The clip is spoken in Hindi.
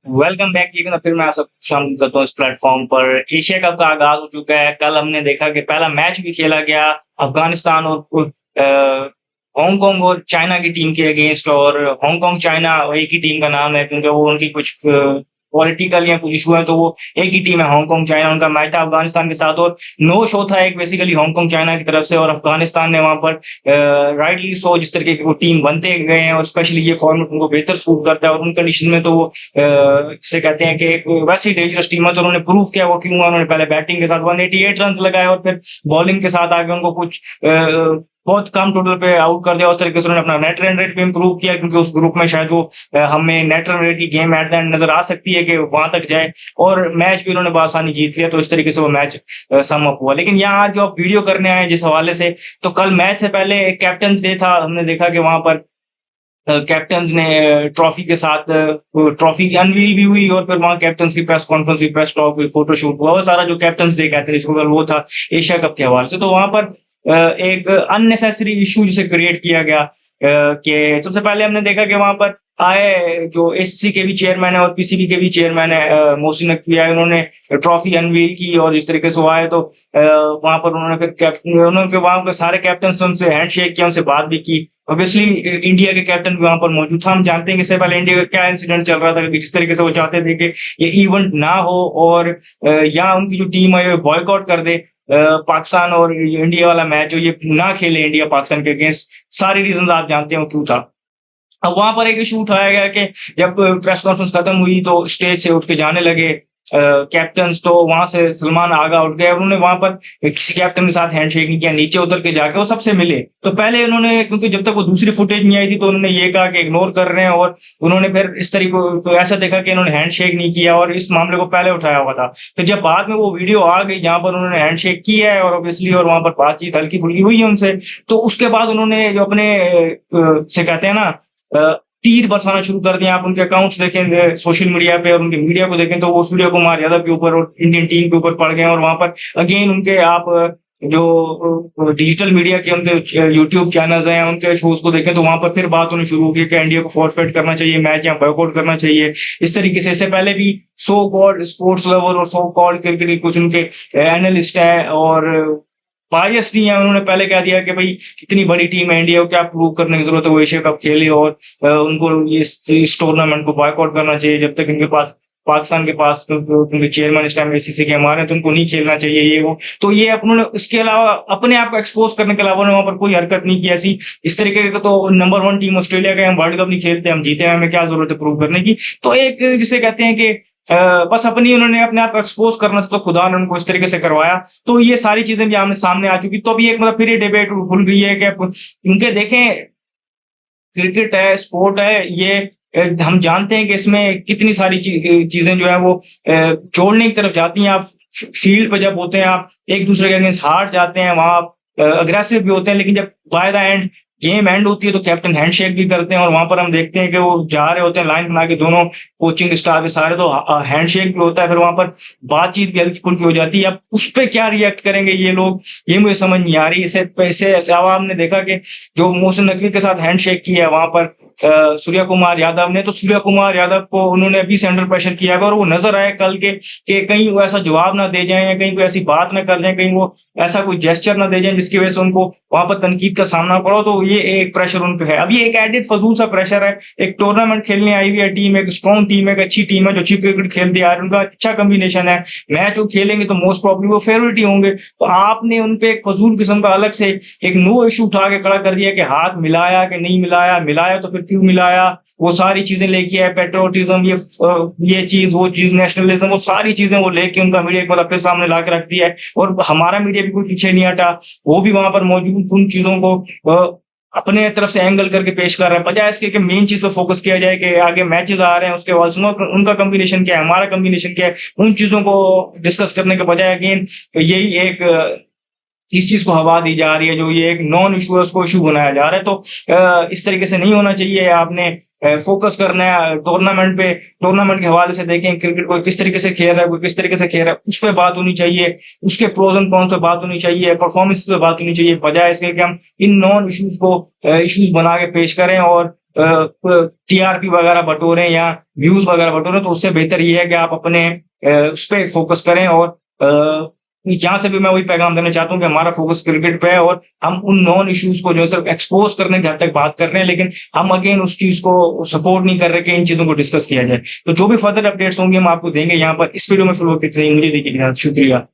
Welcome back. ये फिर मैं आप सब शामिल करता हूँ इस प्लेटफॉर्म पर। एशिया कप का आगाज हो चुका है। कल हमने देखा कि पहला मैच भी खेला गया अफगानिस्तान और हांगकांग और चाइना की टीम के अगेंस्ट। और हांगकांग चाइना एक ही टीम का नाम है, क्योंकि वो उनकी कुछ पॉलिटिकल या कुछ इशू है, तो वो एक ही टीम है हांगकांग चाइना। उनका मैच था अफगानिस्तान के साथ और नो शो था एक बेसिकली हांगकांग चाइना की तरफ से। और अफगानिस्तान ने वहां पर राइटली सो जिस तरीके की वो टीम बनते गए हैं और स्पेशली ये फॉर्मेट उनको बेहतर सूट करता है और उन कंडीशन में तो वो जिसे कहते हैं कि एक वैसी डेंजरस टीम है। तो उन्होंने प्रूव किया वो क्यों है। उन्होंने पहले बैटिंग के साथ 188 रन लगाए और फिर बॉलिंग के साथ आगे उनको कुछ बहुत कम टोटल पे आउट कर दिया। उस तरीके से उन्होंने अपना नेट रन रेट भी इंप्रूव किया, क्योंकि उस ग्रुप में शायद वो हमें नेट रन रेट की गेम एट द एंड नजर आ सकती है कि वहां तक जाए। और मैच भी उन्होंने बआसानी जीत लिया। तो इस तरीके से वो मैच सम अप हुआ। लेकिन यहाँ आज जो आप वीडियो करने आए जिस हवाले से, तो कल मैच से पहले कैप्टन्स डे था। हमने देखा कि वहां पर कैप्टन्स ने ट्रॉफी के साथ ट्रॉफी की अनवील भी हुई और फिर वहां कैप्टन्स की प्रेस कॉन्फ्रेंस हुई, प्रेस टॉक हुई, फोटोशूट हुआ। वो सारा जो कैप्टन्स डे कहते हैं इसको, कल वो था एशिया कप के हवाले से। तो वहां पर एक अननेसेसरी इशू जिसे क्रिएट किया गया कि सबसे पहले हमने देखा कि वहां पर आए जो एससी के भी चेयरमैन है और पीसीबी के भी चेयरमैन है मोहसिन नकवी आए। उन्होंने ट्रॉफी अनवील की और जिस तरीके से वो आए तो वहां पर उन्होंने फिर उन्होंने वहां के सारे कैप्टन से उनसे हैंड शेक किया, उनसे बात भी की। ऑब्वियसली इंडिया के कैप्टन भी वहां पर मौजूद था। हम जानते हैं कि इससे पहले इंडिया का क्या इंसिडेंट चल रहा था कि जिस तरीके से वो चाहते थे कि ये इवेंट ना हो और यहाँ उनकी जो टीम है बॉयकॉट कर दे पाकिस्तान और इंडिया वाला मैच हो ये ना खेले इंडिया पाकिस्तान के अगेंस्ट। सारी रीजन आप जानते हैं वो क्यों था। अब वहां पर एक इशू उठाया गया कि जब प्रेस कॉन्फ्रेंस खत्म हुई तो स्टेज से उठ के जाने लगे कैप्टन्स, तो वहां से सलमान आगा उठ गए। उन्होंने वहां पर किसी कैप्टन के साथ हैंडशेक नहीं किया, नीचे उतर के जाके वो सबसे मिले। तो पहले उन्होंने, क्योंकि जब तक वो दूसरी फुटेज नहीं आई थी, तो उन्होंने ये कहा कि इग्नोर कर रहे हैं और उन्होंने फिर इस तरीके तो ऐसा देखा कि इन्होंने हैंडशेक नहीं किया और इस मामले को पहले उठाया हुआ था। फिर जब बाद में वो वीडियो आ गई जहां पर उन्होंने हैंडशेक किया है और ऑब्वियसली और वहां पर बातचीत हल्की फुल्की हुई है उनसे, तो उसके बाद उन्होंने जो अपने से कहते हैं ना तीर बरसाना शुरू कर दिया। आप उनके अकाउंट्स देखेंगे सोशल मीडिया पे और उनके मीडिया को देखें तो वो सूर्य कुमार यादव के ऊपर और इंडियन टीम के ऊपर पड़ गए। और वहां पर अगेन उनके आप जो डिजिटल मीडिया के उनके यूट्यूब चैनल्स हैं उनके शोज को देखें तो वहां पर फिर बात होनी शुरू होगी कि इंडिया को फॉरफेट करना चाहिए मैच या बॉयकॉट करना चाहिए। इस तरीके से इससे पहले भी सो कॉल्ड स्पोर्ट्स लवर और सो कॉल्ड क्रिकेट के कुछ उनके एनालिस्ट हैं और बायस नहीं है। उन्होंने पहले कह दिया कि भाई इतनी बड़ी टीम है इंडिया को, क्या प्रूव करने की जरूरत है, वो एशिया कप खेले और उनको ये इस टूर्नामेंट को बॉयकॉट करना चाहिए। जब तक इनके पास पाकिस्तान के पास क्योंकि चेयरमैन इस टाइम एसीसी के हमारे, तो उनको नहीं खेलना चाहिए ये वो। तो ये उन्होंने इसके अलावा अपने आप को एक्सपोज करने के अलावा वहां पर कोई हरकत नहीं की ऐसी। इस तरीके का तो नंबर 1 टीम ऑस्ट्रेलिया का, हम वर्ल्ड कप नहीं खेलते, हम जीते हैं, हमें क्या जरूरत है प्रूव करने की। तो एक जिसे कहते हैं कि बस अपनी उन्होंने अपने आप को एक्सपोज करना था, तो खुदा ने उनको इस तरीके से करवाया। तो ये सारी चीजें भी आमने सामने आ चुकी। तो अभी एक मतलब फिर ये डिबेट भूल गई है कि उनके देखें क्रिकेट है, स्पोर्ट है ये, हम जानते हैं कि इसमें कितनी सारी चीजें जो है वो जोड़ने की तरफ जाती हैं। आप फील्ड पे जब होते हैं आप एक दूसरे के अगेंस्ट हार जाते हैं, वहां आप अग्रेसिव भी होते हैं, लेकिन जब by the end game and होती है तो कैप्टन हैंडशेक भी करते हैं। और वहां पर हम देखते हैं कि वो जा रहे होते हैं लाइन बना के दोनों कोचिंग स्टाफ के सारे, तो हैंडशेक भी होता है। फिर वहां पर बातचीत भी हल्की फुल्की हो जाती है। अब उस पर क्या रिएक्ट करेंगे ये लोग, ये मुझे समझ नहीं आ रही। इससे अलावा हमने देखा कि जो मोहसिन नकवी के साथ हैंडशेक किया है वहां पर सूर्य कुमार यादव ने, तो सूर्य कुमार यादव को उन्होंने अभी से अंडर प्रेशर किया है और वो नजर आए कल के कि कहीं वो ऐसा जवाब ना दे जाए या कहीं कोई ऐसी बात ना कर जाए, कहीं वो ऐसा कोई जेस्चर ना दे जाए जिसकी वजह से उनको वहां पर तनकीद का सामना पड़ा। तो ये एक प्रेशर उन पे है। अब ये एक एडिड फजूल सा प्रेशर है। एक टूर्नामेंट खेलने आई हुई है टीम, एक स्ट्रॉन्ग टीम है, एक अच्छी टीम है जो अच्छी क्रिकेट खेलती है, उनका अच्छा कॉम्बिनेशन है। मैच वो खेलेंगे तो मोस्ट प्रॉब्ली वो फेवरेट ही होंगे। तो आपने उनपे एक फजूल किस्म का अलग से एक नो इशू उठा के खड़ा कर दिया कि हाथ मिलाया कि नहीं मिलाया, मिलाया तो फिर क्यों मिलाया, वो सारी चीजें लेके आए, पेट्रोटिज्म, ये चीज वो चीज, नेशनलिज्म, वो सारी चीजें वो लेके उनका मीडिया एक बार फिर सामने ला के रख दिया है। और हमारा मीडिया भी कोई पीछे नहीं हटा, वो भी वहां पर मौजूद उन चीजों को अपने तरफ से एंगल करके पेश कर रहे हैं, बजाय इसके कि मेन चीज पे फोकस किया जाए कि आगे मैचेस आ रहे हैं उसके बाद उनका कॉम्बिनेशन क्या है, हमारा कॉम्बिनेशन क्या है। उन चीजों को डिस्कस करने के बजाय अगेन यही एक इस चीज को हवा दी जा रही है, जो ये एक नॉन इशू है उसको इशू बनाया जा रहा है। तो इस तरीके से नहीं होना चाहिए। आपने फोकस करना है टूर्नामेंट पे, टूर्नामेंट के हवाले से देखें क्रिकेट को किस तरीके से खेल रहा है, कोई किस तरीके से खेल रहा है, उस पर बात होनी चाहिए, उसके प्रोज एंड कॉन्स पे बात होनी चाहिए, परफॉर्मेंस पे बात होनी चाहिए, बजाय इसके कि हम इन नॉन इश्यूज को इश्यूज बना के पेश करें और टीआरपी वगैरह बटोरें या व्यूज वगैरह बटोरें, तो उससे बेहतर ये है कि आप अपने उस पे फोकस करें। और यहाँ से भी मैं वही पैगाम देना चाहता हूँ कि हमारा फोकस क्रिकेट पे है और हम उन नॉन इश्यूज को जो है सिर्फ एक्सपोज करने की हद तक बात कर रहे हैं, लेकिन हम अगेन उस चीज को सपोर्ट नहीं कर रहे कि इन चीजों को डिस्कस किया जाए। तो जो भी फर्दर अपडेट्स होंगे हम आपको देंगे यहाँ पर। इस वीडियो में फिलहाल कितने, मुझे देखिए, शुक्रिया।